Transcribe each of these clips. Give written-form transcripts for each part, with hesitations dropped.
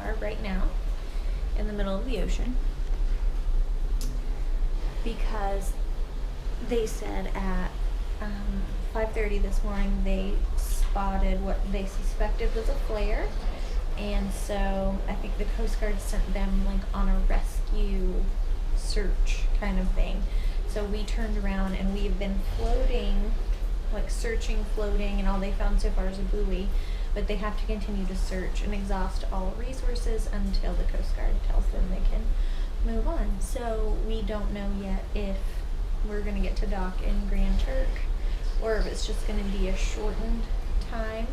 are right now in the middle of the ocean because they said at 5:30 this morning they spotted what they suspected was a flare, and so I think the Coast Guard sent them like on a rescue search kind of thing. So we turned around and we've been floating, like searching, floating, and all they found so far is a buoy, but they have to continue to search and exhaust all resources until the Coast Guard tells them they can move on. So we don't know yet if we're going to get to dock in Grand Turk or if it's just going to be a shortened time,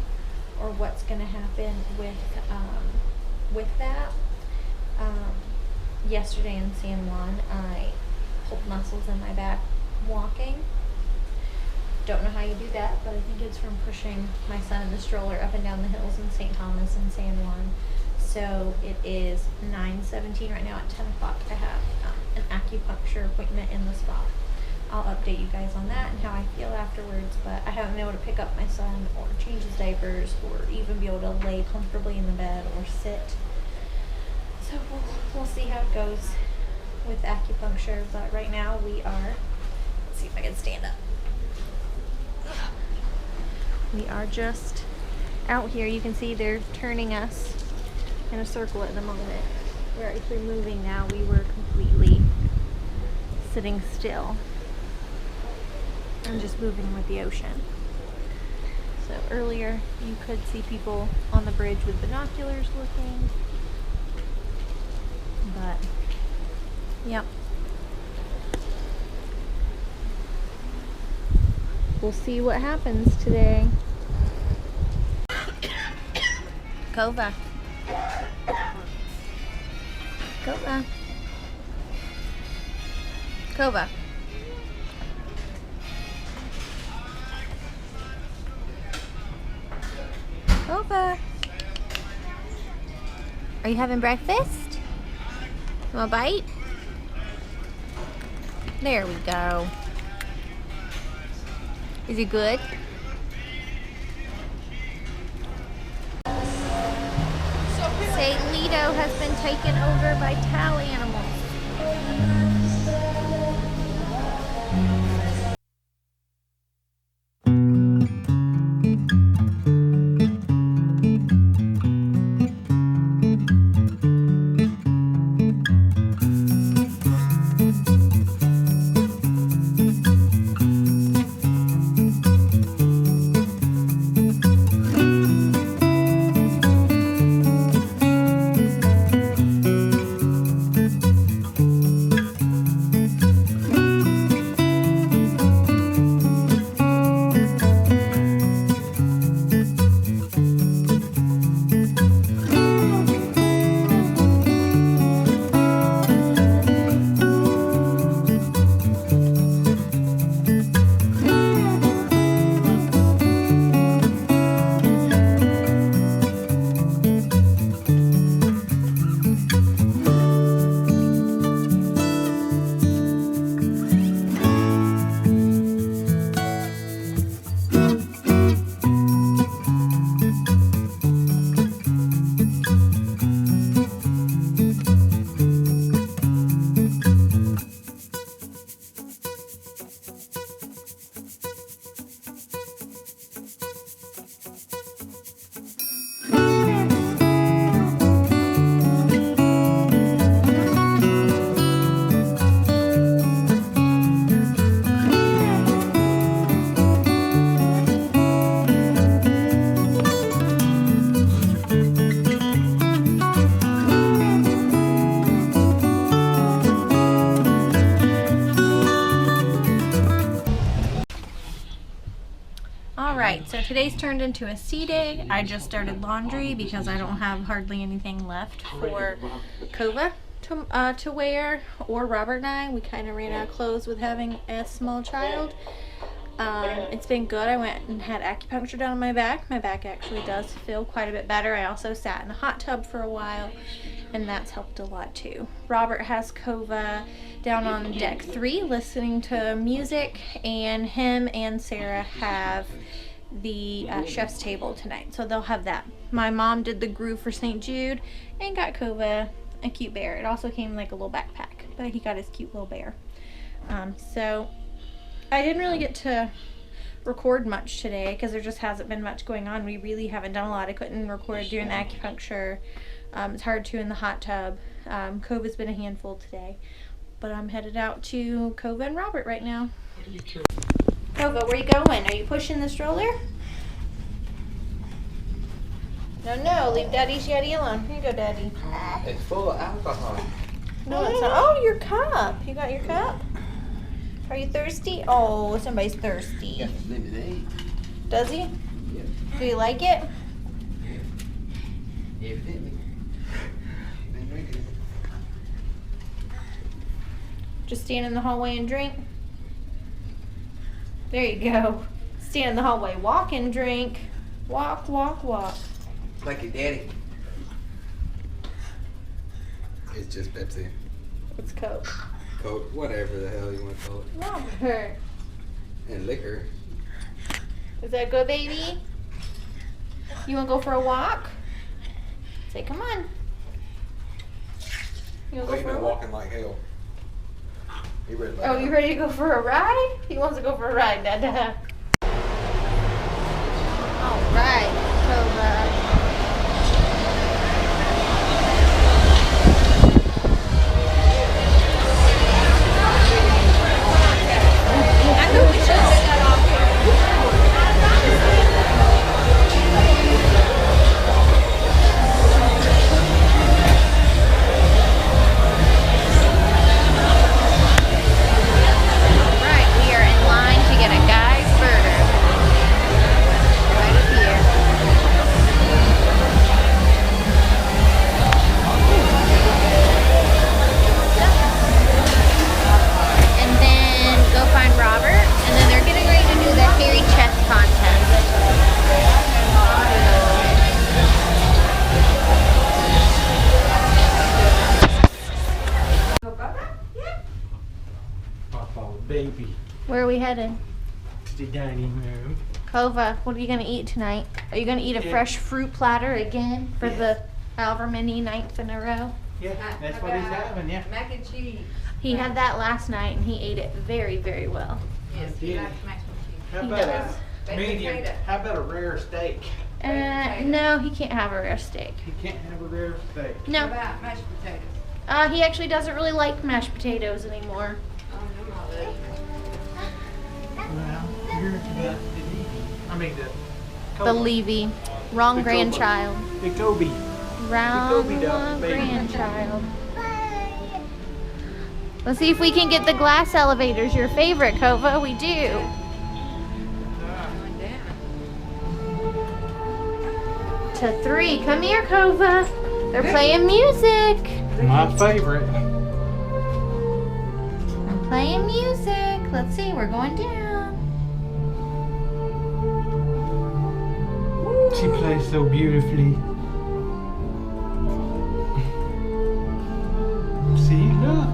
or what's going to happen with that. Yesterday in San Juan, I pulled muscles in my back walking. Don't know how you do that, but I think it's from pushing my son in the stroller up and down the hills in St. Thomas and San Juan. So it is 9:17 right now. At 10 o'clock I have an acupuncture appointment in the spa. I'll update you guys on that and how I feel afterwards, but I haven't been able to pick up my son or change his diapers or even be able to lay comfortably in the bed or sit. So we'll see how it goes with acupuncture, but right now we are, let's see if I can stand up. We are just out here. You can see they're turning us in a circle at the moment. We're actually moving now. We were completely sitting still and just moving with the ocean. So earlier you could see people on the bridge with binoculars looking, but yep. We'll see what happens today. Kova. Kova. Kova. Kova. Are you having breakfast? You want a bite? There we go. Is it good? St. Lido has been taken over by tally animals. Alright, so today's turned into a sea day. I just started laundry because I don't have hardly anything left for Kova to wear, or Robert and I. We kind of ran out of clothes with having a small child. It's been good. I went and had acupuncture done on my back. My back actually does feel quite a bit better. I also sat in a hot tub for a while, and that's helped a lot too. Robert has Kova down on deck 3 listening to music, and him and Sarah have the chef's table tonight, so they'll have that. My mom did the groove for St. Jude and got Kova a cute bear. It also came in like a little backpack, but he got his cute little bear. So I didn't really get to record much today because there just hasn't been much going on. We really haven't done a lot. I couldn't record during the acupuncture. It's hard to in the hot tub. Kova's been a handful today, but I'm headed out to Kova and Robert right now. Kova, where you going? Are you pushing the stroller? No, leave Daddy's Yeti alone. Here you go, Daddy. It's full of alcohol. No, it's not. Oh, your cup. You got your cup? Are you thirsty? Oh, somebody's thirsty. Got some lemonade. Does he? Yeah. Do you like it? Evidently. Been drinking it. Just stand in the hallway and drink? There you go. Stand in the hallway, walk and drink. Walk, walk, walk. Like your daddy. It's just Pepsi. It's Coke. Coke, whatever the hell you want to call it. Robert. And liquor. Is that good, baby? You want to go for a walk? Say, come on. You want to go for a walk? Walking like hell. You ready? Oh, you ready to go for a ride? He wants to go for a ride, Dada. All right, Kova. I know we should have that off Baby. Where are we headed? To the dining room. Kova, what are you going to eat tonight? Are you going to eat a fresh fruit platter again for the however many nights in a row? Yeah, that's what he's having, yeah. Mac and cheese. He had that last night and he ate it very, very well. Yes, Yeah. he likes mac and cheese. How He about does. a medium? Potato. How about a rare steak? No, he can't have a rare steak. He can't have a rare steak. What No, about mashed potatoes? he actually doesn't really like mashed potatoes anymore. Oh, no, not really. Well, you're the Levy. I mean The Levy. Wrong The grandchild. The Kobe. Wrong Kobe dog, baby. grandchild. Let's see if we can get the glass elevators. Your favorite, Kova. We do. Going down. To 3. Come here, Kova. They're playing music. My favorite. I'm playing music. Let's see. We're going down. She plays so beautifully. See, look.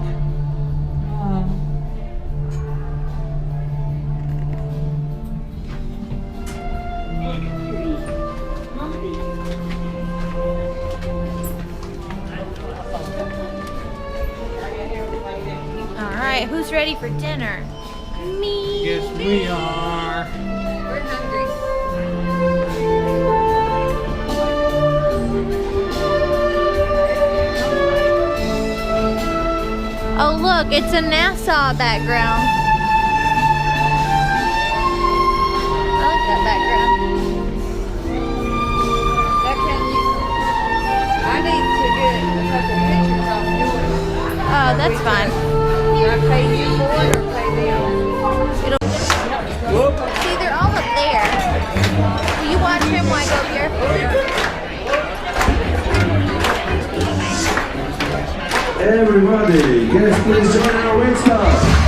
All right. Who's ready for dinner? Me. Yes, we are. We're hungry. Oh, look. It's a Nassau background. I like that background. That can you. I need to get a couple pictures off yours. Oh, that's fine. I pay you for it or pay them? See, they're all up there. Will you watch him while I go here? Everybody, yes, please join our ring stars.